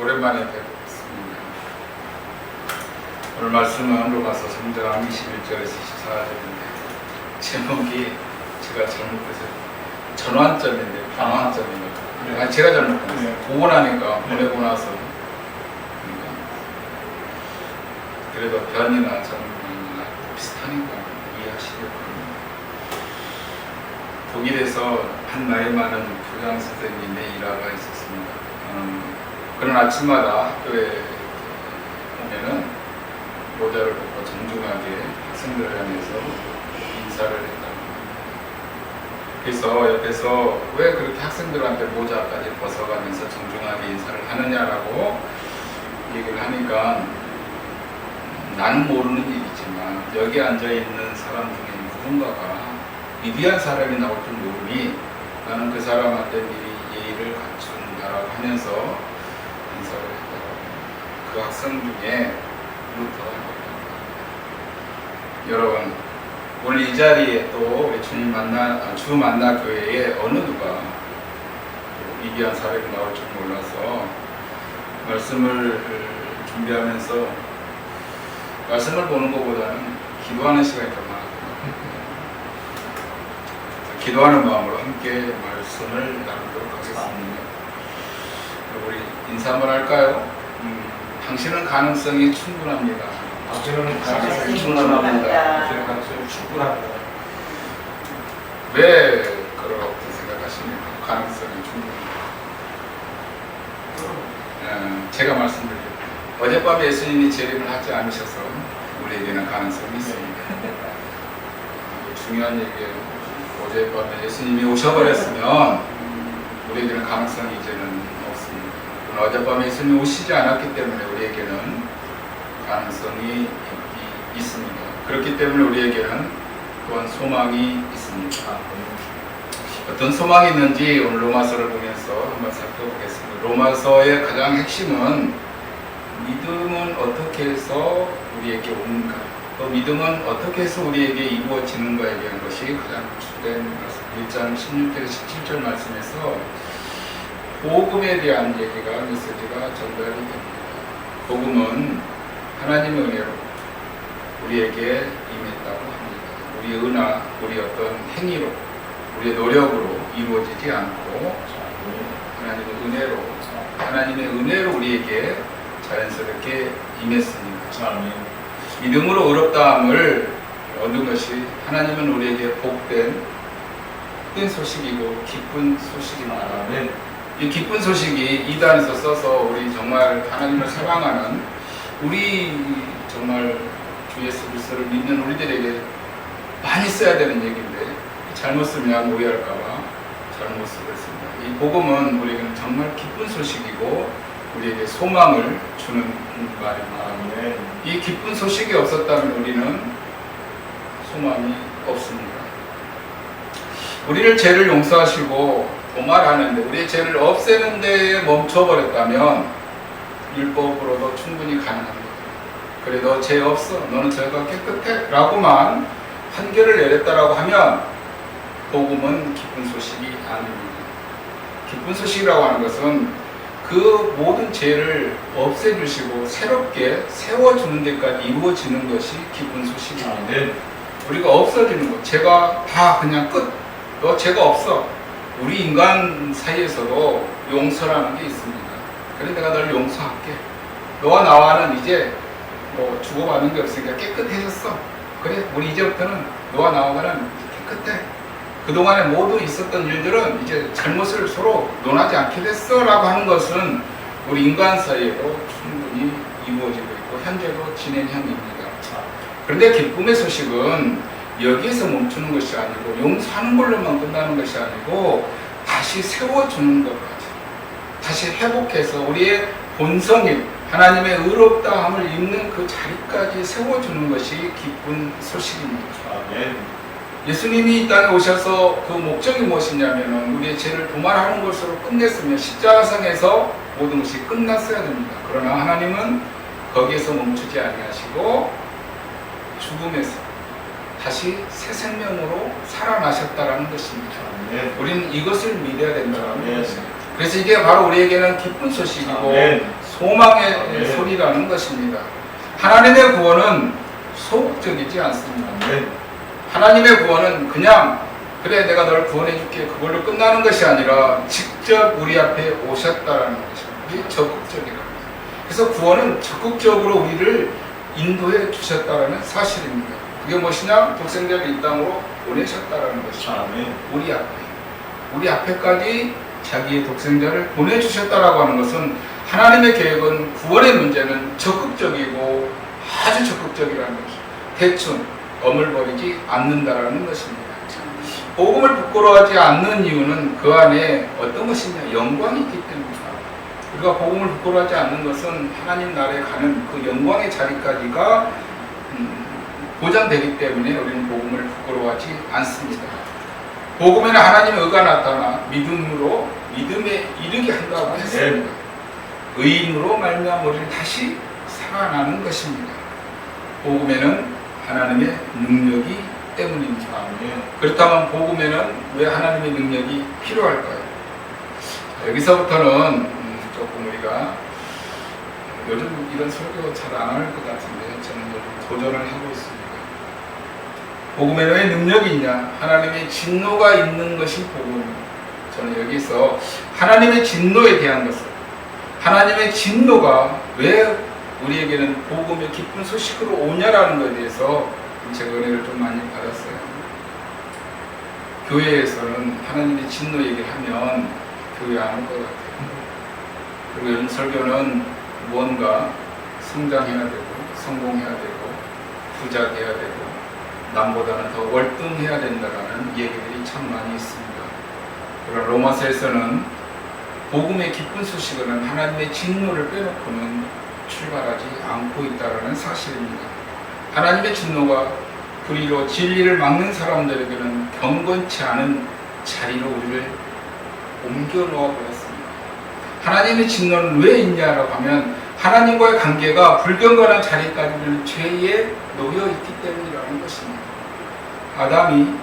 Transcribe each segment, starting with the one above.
오랜만에 뵙습니다. 오늘 말씀은 로마서 3장 21절에서 24절인데 제목이 제가 잘못해서 전환점인데 방환점입니다. 아니 제가 잘못했어요. 보고 나니까 보내고 나서 그래도 변이나 전환이나 비슷하니까 이해하시려고. 독일에서 한 나이 많은 교장 선생님의 일화가 있었습니다. 그런 아침마다 학교에 오면은 모자를 벗고 정중하게 학생들을 향해서 인사를 했다고 합니다. 그래서 옆에서 왜 그렇게 학생들한테 모자까지 벗어가면서 정중하게 인사를 하느냐라고 얘기를 하니까 나는 모르는 일이지만 여기 앉아있는 사람 중에 누군가가 위대한 사람이 나올 줄 모르니 나는 그 사람한테 미리 예의를 갖춘다라고 하면서 인사를 했다고 합니다. 그 학생 중에 루터가 있었습니다. 여러분, 오늘 이 자리에 또 우리 주 만나 교회에 어느 누가 위대한 사람이 나올 줄 몰라서 말씀을 준비하면서 말씀을 보는 것보다는 기도하는 시간이 더 많았거든요. 기도하는 마음으로 함께 말씀을 나누도록 하겠습니다. 우리 인사 한번 할까요? 당신은 가능성이 충분합니다. 당신은 가능성이 충분합니다. 당신은 가능성이 충분합니다. 왜 그렇게 생각하십니까? 가능성이 충분합니다. 제가 말씀드릴게요. 어젯밤에 예수님이 재림을 하지 않으셔서 우리에게는 가능성이 있습니다. 중요한 얘기예요. 어젯밤에 예수님이 오셔버렸으면 우리에게는 가능성이 이제는 없습니다. 어젯밤에 예수님이 오시지 않았기 때문에 우리에게는 가능성이 있습니다. 그렇기 때문에 우리에게는 또한 소망이 있습니다. 어떤 소망이 있는지 오늘 로마서를 보면서 한번 살펴보겠습니다. 로마서의 가장 핵심은 믿음은 어떻게 해서 우리에게 오는가, 또 믿음은 어떻게 해서 우리에게 이루어지는가에 대한 것이 가장 주된 말씀. 1장 16절 17절 말씀에서 복음에 대한 얘기가 메시지가 전달이 됩니다. 복음은 하나님의 은혜로 우리에게 임했다고 합니다. 우리의 은하, 우리 어떤 행위로, 우리의 노력으로 이루어지지 않고 하나님의 은혜로 우리에게 자연스럽게 임했습니다. 믿음으로 의롭다함을 얻은 것이 하나님은 우리에게 복된 소식이고 기쁜 소식입니다. 이 기쁜 소식이 이단에서 써서 우리 정말 하나님을 사랑하는 우리 정말 주 예수 그리스도를 믿는 우리들에게 많이 써야 되는 얘기인데 잘못 쓰면 오해할까봐 잘못 쓰고 있습니다. 이 복음은 우리에게는 정말 기쁜 소식이고 우리에게 소망을 주는 말입니다. 이 기쁜 소식이 없었다면 우리는 소망이 없습니다. 우리를 죄를 용서하시고 도말하는데 우리의 죄를 없애는 데에 멈춰버렸다면 율법으로도 충분히 가능합니다. 그래 너 죄 없어, 너는 죄가 깨끗해 라고만 판결을 내렸다라고 하면 복음은 기쁜 소식이 아닙니다. 기쁜 소식이라고 하는 것은 그 모든 죄를 없애주시고 새롭게 세워주는 데까지 이루어지는 것이 기쁜 소식입니다. 우리가 없어지는 것, 죄가 다 그냥 끝, 너 죄가 없어. 우리 인간 사이에서도 용서라는 게 있습니다. 그래 내가 널 용서할게. 너와 나와는 이제 뭐 주고받는 게 없으니까 깨끗해졌어. 그래 우리 이제부터는 너와 나와는 깨끗해. 그동안에 모두 있었던 일들은 이제 잘못을 서로 논하지 않게 됐어 라고 하는 것은 우리 인간 사이에도 충분히 이루어지고 있고 현재도 진행형입니다. 그런데 기쁨의 소식은 여기에서 멈추는 것이 아니고 용서하는 걸로만 끝나는 것이 아니고 다시 세워주는 것까지 다시 회복해서 우리의 본성인 하나님의 의롭다함을 입는 그 자리까지 세워주는 것이 기쁜 소식입니다. 예수님이 이 땅에 오셔서 그 목적이 무엇이냐면 우리의 죄를 도말하는 것으로 끝냈으면 십자가상에서 모든 것이 끝났어야 됩니다. 그러나 하나님은 거기에서 멈추지 아니하시고 죽음에서 다시 새 생명으로 살아나셨다라는 것입니다. 우리는 이것을 믿어야 된다는 것입니다. 그래서 이게 바로 우리에게는 기쁜 소식이고 소망의 네. 소리라는 것입니다. 하나님의 구원은 소극적이지 않습니다. 네. 하나님의 구원은 그냥 그래 내가 널 구원해 줄게 그걸로 끝나는 것이 아니라 직접 우리 앞에 오셨다라는 것입니다. 이게 적극적이라는 거예요. 그래서 구원은 적극적으로 우리를 인도해 주셨다라는 사실입니다. 그게 무엇이냐? 독생자를 이 땅으로 보내셨다라는 것입니다. 아멘. 우리 앞에까지 자기의 독생자를 보내주셨다라고 하는 것은 하나님의 계획은 구원의 문제는 적극적이고 아주 적극적이라는 것입니다. 대충 어물버리지 않는다라는 것입니다. 복음을 부끄러워하지 않는 이유는 그 안에 어떤 것이냐? 영광이 있기 때문입니다. 우리가 복음을 부끄러워하지 않는 것은 하나님 나라에 가는 그 영광의 자리까지가 보장되기 때문에 우리는 복음을 부끄러워하지 않습니다. 복음에는 하나님의 의가 나타나 믿음에 이르게 한다고 했습니다. 의인으로 말미암아 우리는 다시 살아나는 것입니다. 복음에는 하나님의 능력이 때문입니다. 그렇다면 복음에는 왜 하나님의 능력이 필요할까요? 여기서부터는 조금 우리가 요즘 이런 설교 잘 안 할 것 같은데 저는 요즘 도전을 하고 있습니다. 복음에는 왜 능력이 있냐? 하나님의 진노가 있는 것이 복음입니다. 저는 여기서 하나님의 진노에 대한 것을, 하나님의 진노가 왜 우리에게는 복음의 기쁜 소식으로 오냐라는 것에 대해서 제가 은혜를 좀 많이 받았어요. 교회에서는 하나님의 진노 얘기를 하면 교회 안 올 것 같아요. 그리고 요즘 설교는 무언가 성장해야 되고 성공해야 되고 부자 돼야 되고 남보다는 더 월등해야 된다는 얘기들이 참 많이 있습니다. 그러나 로마서에서는 복음의 기쁜 소식은 하나님의 진노를 빼놓고는 출발하지 않고 있다는 사실입니다. 하나님의 진노가 불의로 진리를 막는 사람들에게는 경건치 않은 자리로 우리를 옮겨 놓아 버렸습니다. 하나님의 진노는 왜 있냐라고 하면 하나님과의 관계가 불경건한 자리까지 우리는 죄에 놓여 있기 때문이라는 것입니다. 아담이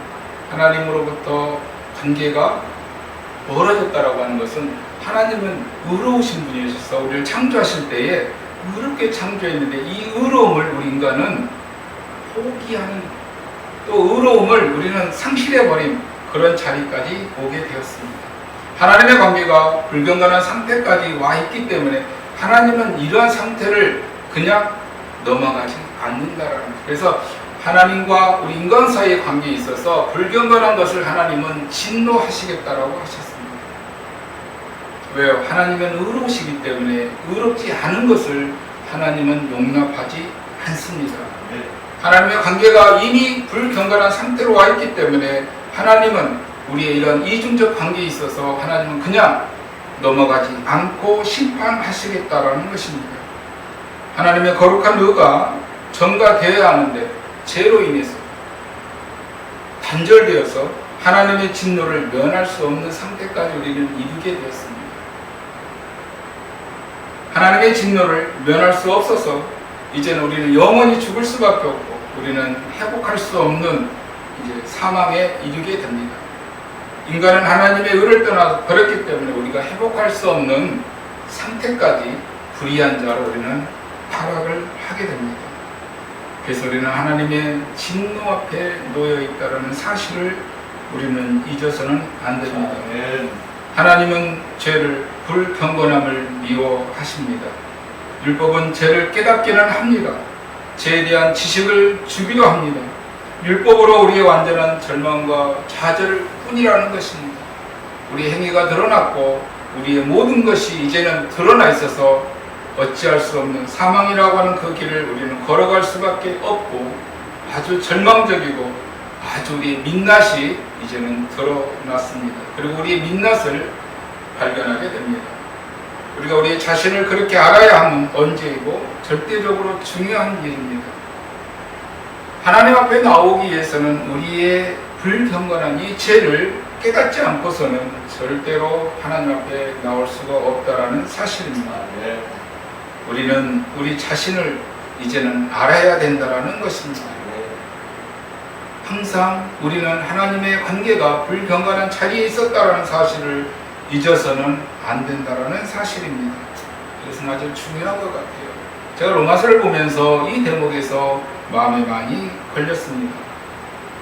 하나님으로부터 관계가 멀어졌다라고 하는 것은 하나님은 의로우신 분이셔서 우리를 창조하실 때에 의롭게 창조했는데 이 의로움을 우리 인간은 포기하는, 또 의로움을 우리는 상실해버린 그런 자리까지 오게 되었습니다. 하나님의 관계가 불경건한 상태까지 와 있기 때문에 하나님은 이러한 상태를 그냥 넘어가지 않는다라는 거예요. 그래서 하나님과 우리 인간 사이의 관계에 있어서 불경건한 것을 하나님은 진노하시겠다라고 하셨습니다. 왜요? 하나님은 의로우시기 때문에 의롭지 않은 것을 하나님은 용납하지 않습니다. 하나님의 관계가 이미 불경건한 상태로 와 있기 때문에 하나님은 우리의 이런 이중적 관계에 있어서 하나님은 그냥 넘어가지 않고 심판하시겠다라는 것입니다. 하나님의 거룩한 의가 전가되어야 하는데 죄로 인해서 단절되어서 하나님의 진노를 면할 수 없는 상태까지 우리는 이르게 되었습니다. 하나님의 진노를 면할 수 없어서 이제는 우리는 영원히 죽을 수밖에 없고 우리는 회복할 수 없는 이제 사망에 이르게 됩니다. 인간은 하나님의 의를 떠나 버렸기 때문에 우리가 회복할 수 없는 상태까지 불의한 자로 우리는 타락을 하게 됩니다. 그래서 우리는 하나님의 진노 앞에 놓여 있다는 사실을 우리는 잊어서는 안 됩니다. 하나님은 죄를 불경건함을 미워하십니다. 율법은 죄를 깨닫기는 합니다. 죄에 대한 지식을 주기도 합니다. 율법으로 우리의 완전한 절망과 좌절뿐이라는 것입니다. 우리 행위가 드러났고 우리의 모든 것이 이제는 드러나 있어서 어찌할 수 없는 사망이라고 하는 그 길을 우리는 걸어갈 수밖에 없고 아주 절망적이고 아주 우리의 민낯이 이제는 드러났습니다. 그리고 우리의 민낯을 발견하게 됩니다. 우리가 우리의 자신을 그렇게 알아야 하는 언제이고 절대적으로 중요한 일입니다. 하나님 앞에 나오기 위해서는 우리의 불경건한 이 죄를 깨닫지 않고서는 절대로 하나님 앞에 나올 수가 없다라는 사실입니다. 우리는 우리 자신을 이제는 알아야 된다라는 것입니다. 항상 우리는 하나님의 관계가 불경건한 자리에 있었다라는 사실을 잊어서는 안 된다라는 사실입니다. 그것은 아주 중요한 것 같아요. 제가 로마서를 보면서 이 대목에서 마음에 많이 걸렸습니다.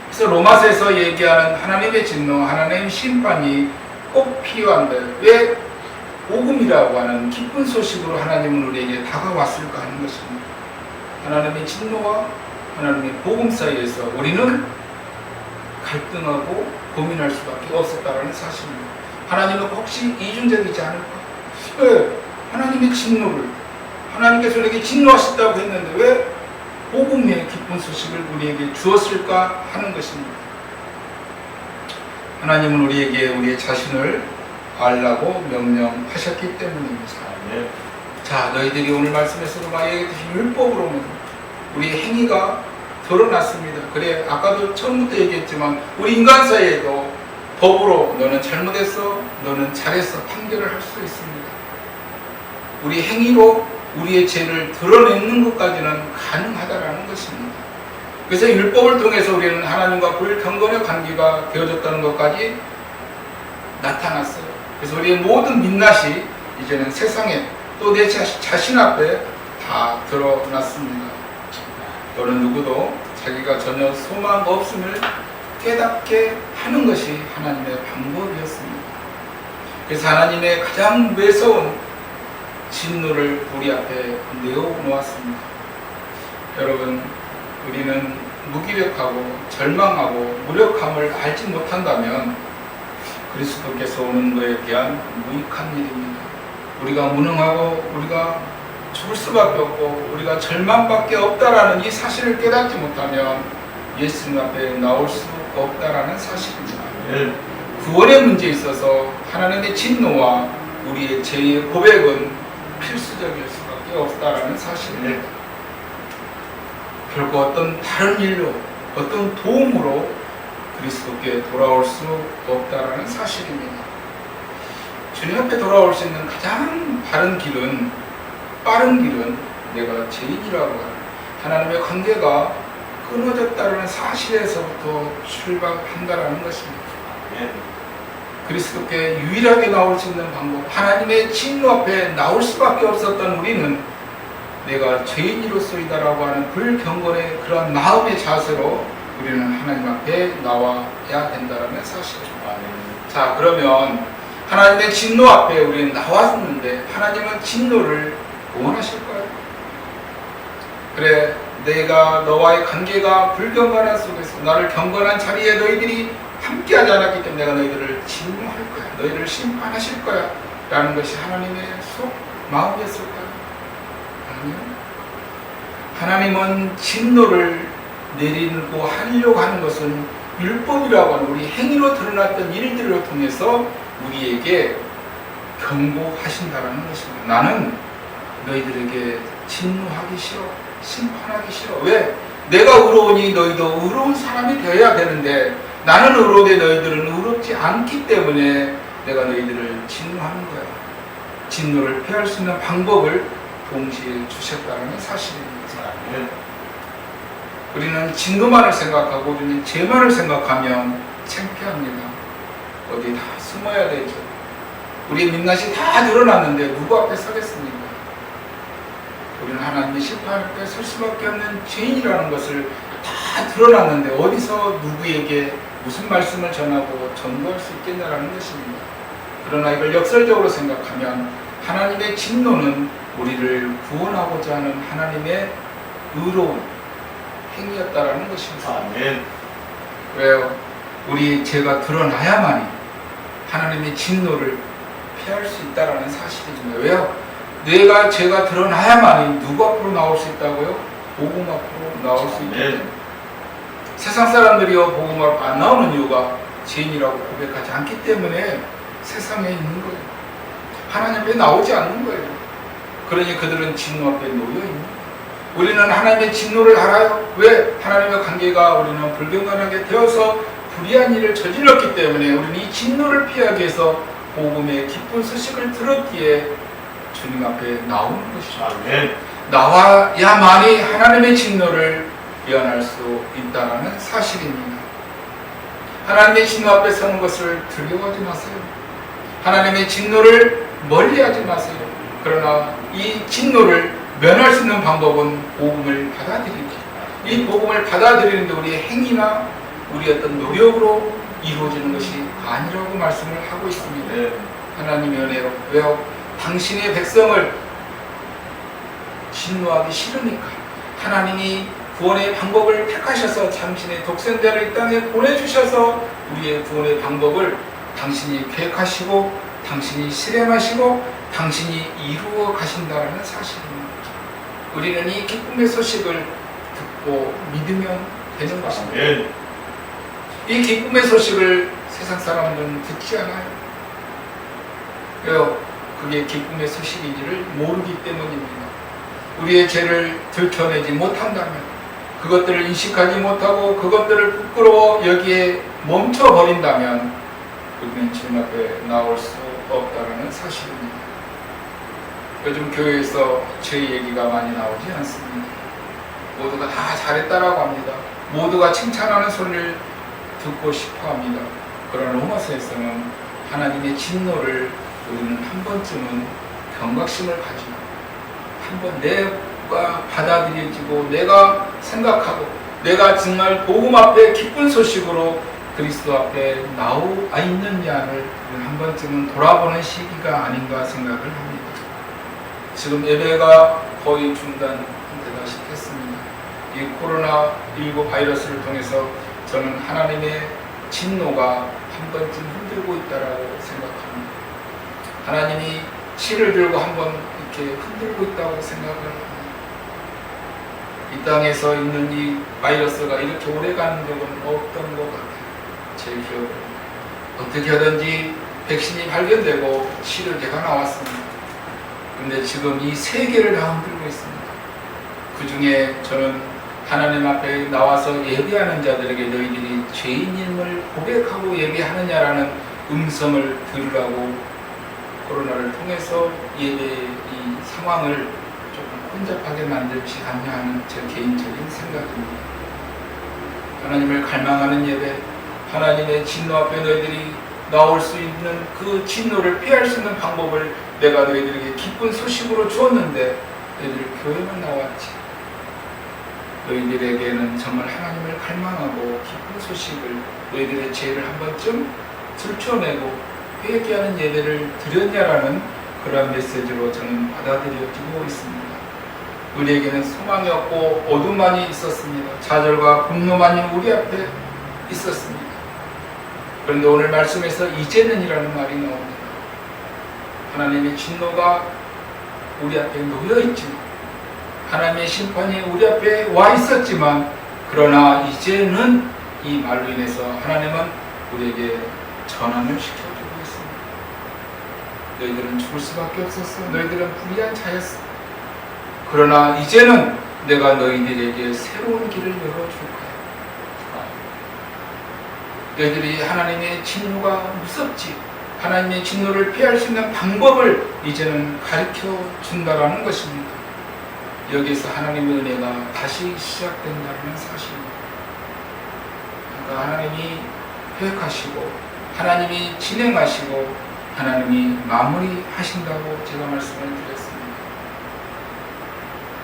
그래서 로마서에서 얘기하는 하나님의 진노, 하나님의 심판이 꼭 필요한데 왜 복음이라고 하는 기쁜 소식으로 하나님은 우리에게 다가왔을까 하는 것입니다. 하나님의 진노와 하나님의 복음 사이에서 우리는 갈등하고 고민할 수밖에 없었다는 사실입니다. 하나님은 혹시 이중적이지 않을까? 왜 하나님의 진노를 하나님께서 우리에게 진노하셨다고 했는데 왜 복음의 기쁜 소식을 우리에게 주었을까 하는 것입니다. 하나님은 우리에게 우리의 자신을 알라고 명령하셨기 때문입니다. 네. 자, 너희들이 오늘 말씀에서도 많이 얘기했듯이 율법으로는 우리 행위가 드러났습니다. 그래, 아까도 처음부터 얘기했지만 우리 인간 사이에도 법으로 너는 잘못했어, 너는 잘했어 판결을 할 수 있습니다. 우리 행위로 우리의 죄를 드러내는 것까지는 가능하다라는 것입니다. 그래서 율법을 통해서 우리는 하나님과 불경건의 관계가 되어졌다는 것까지 나타났어요. 그래서 우리의 모든 민낯이 이제는 세상에 또 내 자신 앞에 다 드러났습니다. 너는 누구도 자기가 전혀 소망 없음을 깨닫게 하는 것이 하나님의 방법이었습니다. 그래서 하나님의 가장 매서운 진노를 우리 앞에 내어놓았습니다. 여러분, 우리는 무기력하고 절망하고 무력함을 알지 못한다면 그리스도께서 오는 것에 대한 무익한 일입니다. 우리가 무능하고 우리가 죽을 수밖에 없고 우리가 절망밖에 없다라는 이 사실을 깨닫지 못하면 예수님 앞에 나올 수 없다라는 사실입니다. 구원의 문제에 있어서 하나님의 진노와 우리의 죄의 고백은 필수적일 수밖에 없다라는 사실입니다. 결코 어떤 다른 일로 어떤 도움으로 그리스도께 돌아올 수 없다라는 사실입니다. 주님 앞에 돌아올 수 있는 가장 빠른 길은 내가 죄인이라고 하는 하나님의 관계가 끊어졌다는 사실에서부터 출발한다라는 것입니다. 그리스도께 유일하게 나올 수 있는 방법, 하나님의 진노 앞에 나올 수밖에 없었던 우리는 내가 죄인이로서이다라고 하는 불경건의 그런 마음의 자세로 우리는 하나님 앞에 나와야 된다는 사실입니다. 자, 그러면 하나님의 진노 앞에 우리는 나왔는데 하나님은 진노를 원하실까요? 그래, 내가 너와의 관계가 불경건한 속에서 나를 경건한 자리에 너희들이 함께하지 않았기 때문에 내가 너희들을 진노할 거야, 너희를 심판하실 거야 라는 것이 하나님의 속 마음이었을까요? 아니요. 하나님은 진노를 내리고 하려고 하는 것은 율법이라고 하는 우리 행위로 드러났던 일들을 통해서 우리에게 경고하신다라는 것입니다. 나는 너희들에게 진노하기 싫어, 심판하기 싫어. 왜? 내가 의로우니 너희도 의로운 사람이 되어야 되는데 나는 의로운데 너희들은 의롭지 않기 때문에 내가 너희들을 진노하는 거야. 진노를 피할 수 있는 방법을 동시에 주셨다는 사실입니다. 우리는 진노만을 생각하고 우리는 죄만을 생각하면 창피합니다. 어디 다 숨어야 되죠. 우리의 민낯이 다 드러났는데 누구 앞에 서겠습니까? 우리는 하나님의 심판 앞에 설 수밖에 없는 죄인이라는 것을 다 드러났는데 어디서 누구에게 무슨 말씀을 전하고 전도할 수 있겠냐라는 것입니다. 그러나 이걸 역설적으로 생각하면 하나님의 진노는 우리를 구원하고자 하는 하나님의 의로운 행위였다라는 것입니다. 아멘. 왜요? 우리 죄가 드러나야만이 하나님의 진노를 피할 수 있다라는 사실입니다. 왜요? 내가 죄가 드러나야만이 누구 앞으로 나올 수 있다고요? 복음 앞으로 나올 수 있기 때문에. 세상 사람들이요 복음 앞으로 안 나오는 이유가 죄인이라고 고백하지 않기 때문에 세상에 있는 거예요. 하나님 앞에 나오지 않는 거예요. 그러니 그들은 진노 앞에 놓여 있는 거예요. 우리는 하나님의 진노를 알아요. 왜? 하나님의 관계가 우리는 불경건하게 되어서 불의한 일을 저질렀기 때문에 우리는 이 진노를 피하기 위해서 복음의 기쁜 소식을 들었기에 주님 앞에 나오는 것이죠. 아멘. 나와야만이 하나님의 진노를 예언할 수 있다는 사실입니다. 하나님의 진노 앞에 서는 것을 두려워하지 마세요. 하나님의 진노를 멀리하지 마세요. 그러나 이 진노를 면할 수 있는 방법은 복음을 받아들이기. 이 복음을 받아들이는데 우리의 행위나 우리 어떤 노력으로 이루어지는 것이 아니라고 말씀을 하고 있습니다. 하나님의 은혜로. 왜요? 당신의 백성을 진노하기 싫으니까 하나님이 구원의 방법을 택하셔서 당신의 독생자를 이 땅에 보내주셔서 우리의 구원의 방법을 당신이 계획하시고 당신이 실행하시고 당신이 이루어 가신다는 사실입니다. 우리는 이 기쁨의 소식을 듣고 믿으면 되는 것입니다. 이 기쁨의 소식을 세상 사람들은 듣지 않아요. 왜요? 그게 기쁨의 소식인지를 모르기 때문입니다. 우리의 죄를 들춰내지 못한다면, 그것들을 인식하지 못하고 그것들을 부끄러워 여기에 멈춰버린다면 우리는 주님 앞에 나올 수 없다는 사실입니다. 요즘 교회에서 죄 얘기가 많이 나오지 않습니다. 모두가 다 잘했다라고 합니다. 모두가 칭찬하는 소리를 듣고 싶어 합니다. 그러나 로마서에서는 하나님의 진노를 우리는 한 번쯤은 경각심을 가지고 한번 내가 받아들여지고 내가 생각하고 내가 정말 복음 앞에 기쁜 소식으로 그리스도 앞에 나와 있느냐를 한 번쯤은 돌아보는 시기가 아닌가 생각을 합니다. 지금 예배가 거의 중단되다시피 했습니다. 이 코로나19 바이러스를 통해서 저는 하나님의 진노가 한 번쯤 흔들고 있다고 생각합니다. 하나님이 실을 들고 한번 이렇게 흔들고 있다고 생각을 합니다. 이 땅에서 있는 이 바이러스가 이렇게 오래 가는 적은 없던 것 같아요. 제 기억으로. 어떻게 하든지 백신이 발견되고 치료제가 나왔습니다. 그런데 지금 이 세계를 다 흔들고 있습니다. 그 중에 저는 하나님 앞에 나와서 예배하는 자들에게 너희들이 죄인임을 고백하고 예배하느냐라는 음성을 들으라고 코로나를 통해서 예배의 이 상황을 조금 혼잡하게 만들지 않냐 하는 제 개인적인 생각입니다. 하나님을 갈망하는 예배, 하나님의 진노 앞에 너희들이 나올 수 있는 그 진노를 피할 수 있는 방법을 내가 너희들에게 기쁜 소식으로 주었는데 너희들이 교회만 나왔지. 너희들에게는 정말 하나님을 갈망하고 기쁜 소식을 너희들의 죄를 한 번쯤 들춰내고 회개하는 예배를 드렸냐라는 그러한 메시지로 저는 받아들여지고 있습니다. 우리에게는 소망이 없고 어둠만이 있었습니다. 좌절과 분노만이 우리 앞에 있었습니다. 그런데 오늘 말씀에서 이제는이라는 말이 나옵니다. 하나님의 진노가 우리 앞에 놓여있지만 하나님의 심판이 우리 앞에 와 있었지만 그러나 이제는 이 말로 인해서 하나님은 우리에게 전환을 시켜주고 있습니다. 너희들은 죽을 수밖에 없었어. 너희들은 불의한 자였어. 그러나 이제는 내가 너희들에게 새로운 길을 열어줄 거야. 너희들이 하나님의 진노가 무섭지. 하나님의 진노를 피할 수 있는 방법을 이제는 가르쳐 준다라는 것입니다. 여기서 하나님의 은혜가 다시 시작된다는 사실입니다. 그러니까 하나님이 계획하시고 하나님이 진행하시고 하나님이 마무리하신다고 제가 말씀을 드렸습니다.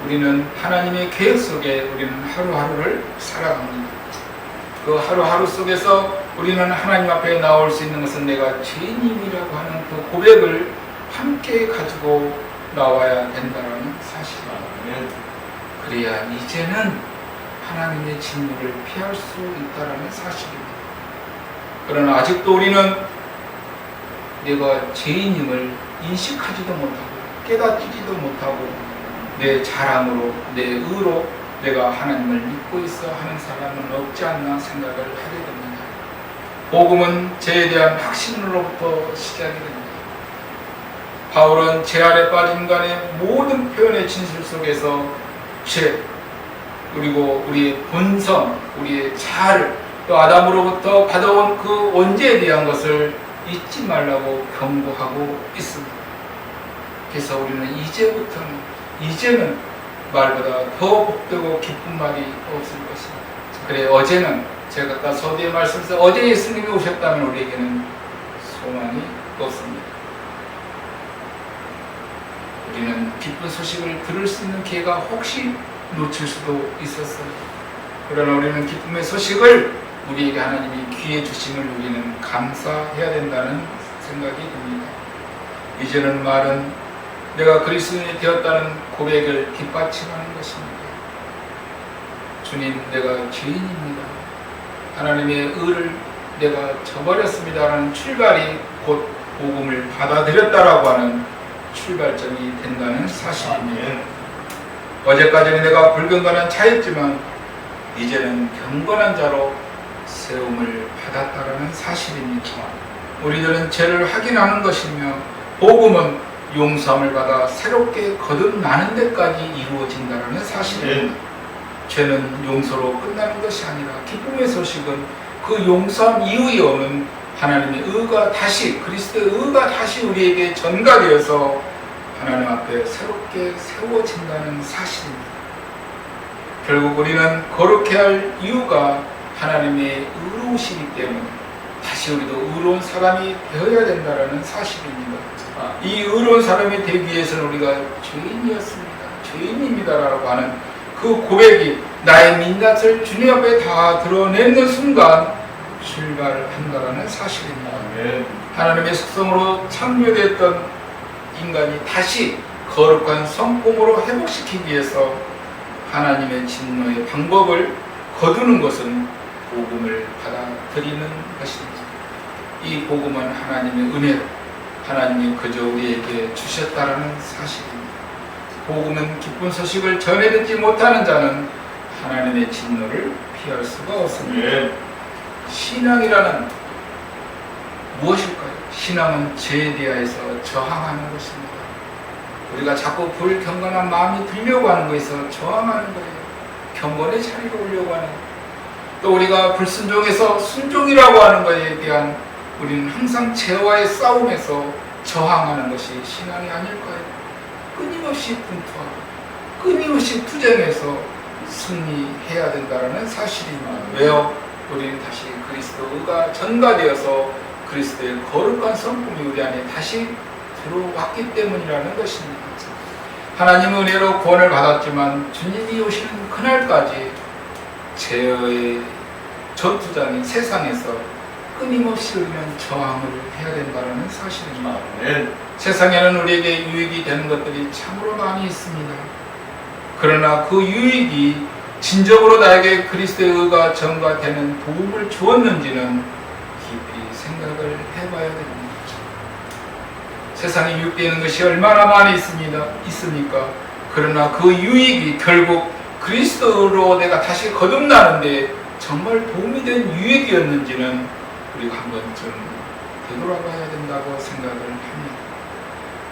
우리는 하나님의 계획 속에 우리는 하루하루를 살아갑니다. 그 하루하루 속에서 우리는 하나님 앞에 나올 수 있는 것은 내가 죄인임이라고 하는 그 고백을 함께 가지고 나와야 된다는 사실입니다. 그래야 이제는 하나님의 진노를 피할 수 있다는 사실입니다. 그러나 아직도 우리는 내가 죄인임을 인식하지도 못하고 깨닫지도 못하고 내 자랑으로 내 의로 내가 하나님을 믿고 있어 하는 사람은 없지 않나 생각을 하게 됩니다. 복음은 죄에 대한 확신으로부터 시작이 됩니다. 바울은 죄 아래 빠진 인간의 모든 표현의 진실 속에서 죄, 그리고 우리의 본성, 우리의 자아를 또 아담으로부터 받아온 그 원죄에 대한 것을 잊지 말라고 경고하고 있습니다. 그래서 우리는 이제는 말보다 더 복되고 기쁜 말이 없을 것입니다. 그래, 어제는 제가 아까 서두에 말씀드렸을 때 어제 예수님이 오셨다면 우리에게는 소망이 없습니다. 우리는 기쁜 소식을 들을 수 있는 기회가 혹시 놓칠 수도 있었어요. 그러나 우리는 기쁨의 소식을 우리에게 하나님이 기회 주심을 우리는 감사해야 된다는 생각이 듭니다. 이제는 말은 내가 그리스도인이 되었다는 고백을 뒷받침하는 것입니다. 주님, 내가 죄인입니다. 하나님의 의를 내가 저버렸습니다라는 출발이 곧 복음을 받아들였다라고 하는 출발점이 된다는 사실입니다. 어제까지는 내가 불경건한 자였지만 이제는 경건한 자로 세움을 받았다라는 사실입니다. 우리들은 죄를 확인하는 것이며 복음은 용서함을 받아 새롭게 거듭나는 데까지 이루어진다는 사실입니다. 죄는 용서로 끝나는 것이 아니라 기쁨의 소식은 그 용서함 이후에 오는 하나님의 의가 다시, 그리스도의 의가 다시 우리에게 전가되어서 하나님 앞에 새롭게 세워진다는 사실입니다. 결국 우리는 거룩해 할 이유가 하나님의 의로우시기 때문에 다시 우리도 의로운 사람이 되어야 된다는 사실입니다. 이 의로운 사람이 되기 위해서는 우리가 죄인이었습니다. 죄인입니다라고 하는 그 고백이 나의 민낯을 주님 앞에 다 드러내는 순간 출발한다라는 사실입니다. 하나님의 속성으로 창조됐던 인간이 다시 거룩한 성품으로 회복시키기 위해서 하나님의 진노의 방법을 거두는 것은 복음을 받아들이는 것입니다. 이 복음은 하나님의 은혜로 하나님이 그저 우리에게 주셨다라는 사실입니다. 복음은 기쁜 소식을 전해 듣지 못하는 자는 하나님의 진노를 피할 수가 없습니다. 신앙이라는 무엇일까요? 신앙은 죄에 대하여서 저항하는 것입니다. 우리가 자꾸 불경건한 마음이 들려고 하는 것에서 저항하는 거예요. 경건의 자리로 오려고 하는, 또 우리가 불순종해서 순종이라고 하는 것에 대한 우리는 항상 죄와의 싸움에서 저항하는 것이 신앙이 아닐까요? 끊임없이 분투하고 끊임없이 투쟁해서 승리해야 된다는 사실입니다. 왜요? 우리는 다시 그리스도가 전가되어서 그리스도의 거룩한 성품이 우리 안에 다시 들어왔기 때문이라는 것입니다. 하나님의 은혜로 구원을 받았지만 주님이 오시는 그날까지 죄의 전투장인 세상에서 끊임없이 우리는 저항을 해야 된다는 사실입니다. 세상에는 우리에게 유익이 되는 것들이 참으로 많이 있습니다. 그러나 그 유익이 진정으로 나에게 그리스도의 의가 전가되는 도움을 주었는지는 깊이 생각을 해봐야 됩니다. 세상에 유익되는 것이 얼마나 많이 있습니까? 그러나 그 유익이 결국 그리스도로 내가 다시 거듭나는데 정말 도움이 된 유익이었는지는 우리가 한번쯤 되돌아봐야 된다고 생각을 합니다.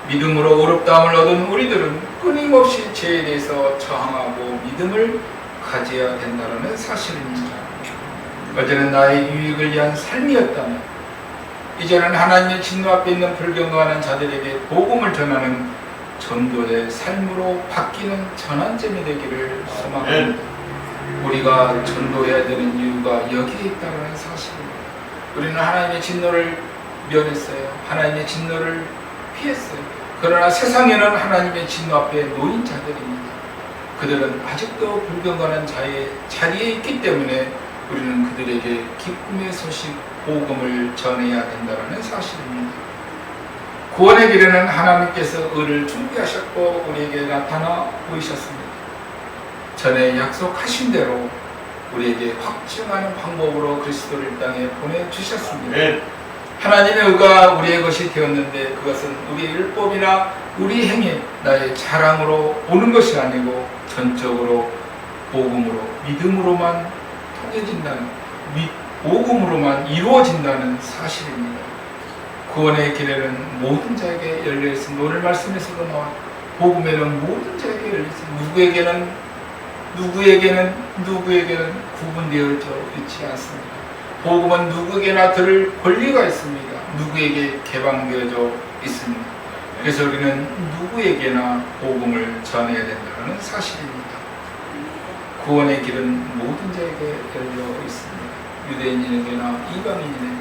믿음으로 의롭다함을 얻은 우리들은 끊임없이 죄에 대해서 저항하고 믿음을 가져야 된다는 사실입니다. 어제는 나의 유익을 위한 삶이었다면 이제는 하나님의 진노 앞에 있는 불경건한 자들에게 복음을 전하는 전도의 삶으로 바뀌는 전환점이 되기를 소망합니다. 우리가 전도해야 되는 이유가 여기에 있다는 사실입니다. 우리는 하나님의 진노를 면했어요. 하나님의 진노를 피했어요. 그러나 세상에는 하나님의 진노 앞에 놓인 자들입니다. 그들은 아직도 불경건한 자의 자리에 있기 때문에 우리는 그들에게 기쁨의 소식, 복음을 전해야 된다는 사실입니다. 구원의 길에는 하나님께서 의를 준비하셨고 우리에게 나타나 보이셨습니다. 전에 약속하신 대로 우리에게 확증하는 방법으로 그리스도를 이 땅에 보내주셨습니다. 하나님의 의가 우리의 것이 되었는데 그것은 우리의 율법이나 우리 행위, 나의 자랑으로 오는 것이 아니고 전적으로 복음으로, 믿음으로만 통해진다는, 복음으로만 이루어진다는 사실입니다. 구원의 길에는 모든 자에게 열려있습니다. 오늘 말씀에서도 나와 복음에는 모든 자에게 열려있습니다. 누구에게는 구분되어 있지 않습니다. 복음은 누구에게나 들을 권리가 있습니다. 누구에게 개방되어져 있습니다. 그래서 우리는 누구에게나 복음을 전해야 된다는 사실입니다. 구원의 길은 모든 자에게 열려 있습니다. 유대인에게나 이방인에게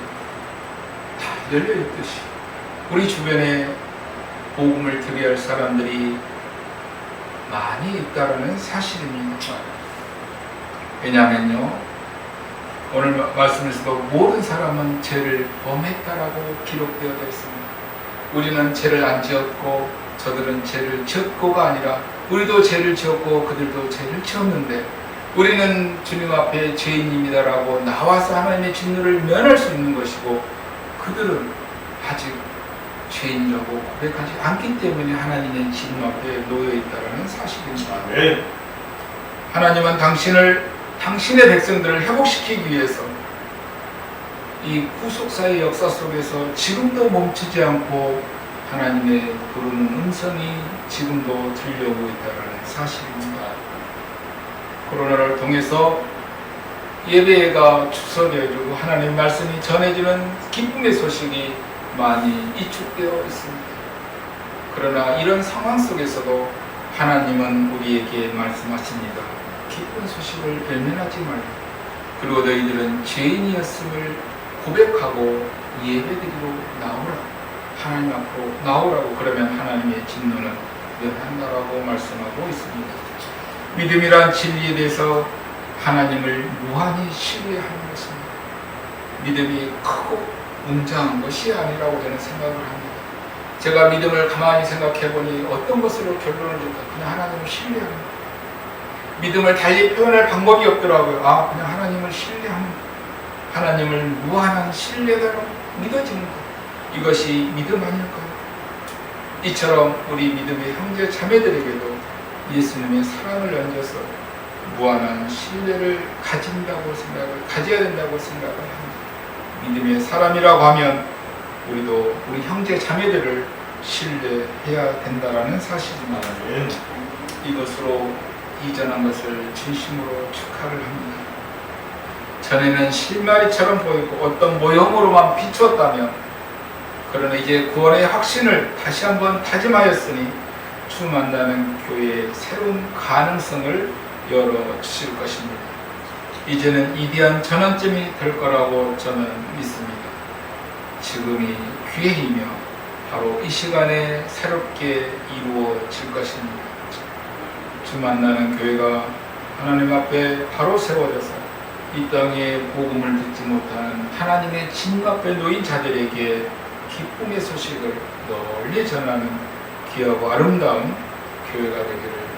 다 열려 있듯이 우리 주변에 복음을 들어야 할 사람들이 많이 있다는 사실입니다. 왜냐하면요, 오늘 말씀에서도 모든 사람은 죄를 범했다라고 기록되어 있습니다. 우리는 죄를 안 지었고 저들은 죄를 지었고가 아니라 우리도 죄를 지었고 그들도 죄를 지었는데 우리는 주님 앞에 죄인입니다라고 나와서 하나님의 진노를 면할 수 있는 것이고 그들은 아직 죄인이라고 고백하지 않기 때문에 하나님의 진노 앞에 놓여 있다는 사실입니다. 아멘. 하나님은 당신의 백성들을 회복시키기 위해서 이 구속사의 역사 속에서 지금도 멈추지 않고 하나님의 부르는 음성이 지금도 들려오고 있다는 사실입니다. 코로나를 통해서 예배가 축소되어지고 하나님 말씀이 전해지는 기쁨의 소식이 많이 이축되어 있습니다. 그러나 이런 상황 속에서도 하나님은 우리에게 말씀하십니다. 기쁜 소식을 외면하지 말라. 그리고 너희들은 죄인이었음을 고백하고 예배드리러 나오라. 하나님 앞으로 나오라고. 그러면 하나님의 진노는 면한다라고 말씀하고 있습니다. 믿음이란 진리에 대해서 하나님을 무한히 신뢰하는 것입니다. 믿음이 크고 웅장한 것이 아니라고 저는 생각을 합니다. 제가 믿음을 가만히 생각해 보니 어떤 것으로 결론을 줄까? 그냥 하나님을 신뢰하는 것. 믿음을 달리 표현할 방법이 없더라고요. 그냥 하나님을 신뢰하는 것. 하나님을 무한한 신뢰대로 믿어지는 것. 이것이 믿음 아닐까요? 이처럼 우리 믿음의 형제 자매들에게도 예수님의 사랑을 얹어서 무한한 신뢰를 가져야 된다고 생각을 합니다. 믿음의 사람이라고 하면 우리도 우리 형제 자매들을 신뢰해야 된다는 사실입니다. 이것으로 이전한 것을 진심으로 축하를 합니다. 전에는 실마리처럼 보이고 어떤 모형으로만 비추었다면 그러나 이제 구원의 확신을 다시 한번 다짐하였으니 주 만나는 교회의 새로운 가능성을 열어주실 것입니다. 이제는 이대한 전환점이 될 거라고 저는 믿습니다. 지금이 기회이며 바로 이 시간에 새롭게 이루어질 것입니다. 주 만나는 교회가 하나님 앞에 바로 세워져서 이 땅에 복음을 듣지 못하는 하나님의 진노 앞에 놓인 자들에게 기쁨의 소식을 널리 전하는 귀하고 아름다운 교회가 되기를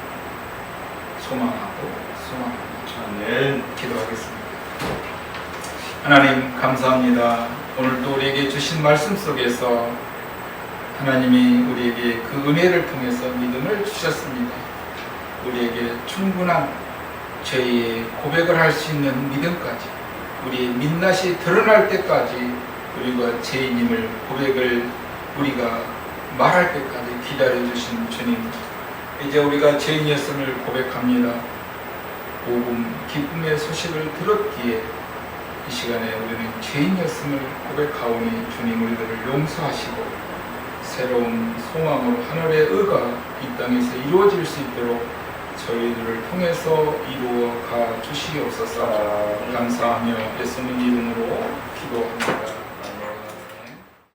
소망합니다. 아멘. 기도하겠습니다. 하나님 감사합니다. 오늘 또 우리에게 주신 말씀 속에서 하나님이 우리에게 그 은혜를 통해서 믿음을 주셨습니다. 우리에게 충분한 죄의 고백을 할 수 있는 믿음까지, 우리의 민낯이 드러날 때까지 우리가 죄인임을 고백을 우리가 말할 때까지 기다려주신 주님, 이제 우리가 죄인이었음을 고백합니다. 복음 기쁨의 소식을 들었기에 이 시간에 우리는 죄인이었음을 고백하오니 주님 우리들을 용서하시고 새로운 소망으로 하늘의 의가 이 땅에서 이루어질 수 있도록 저희들을 통해서 이루어 가 주시옵소서. 감사하며 예수님 이름으로 기도합니다.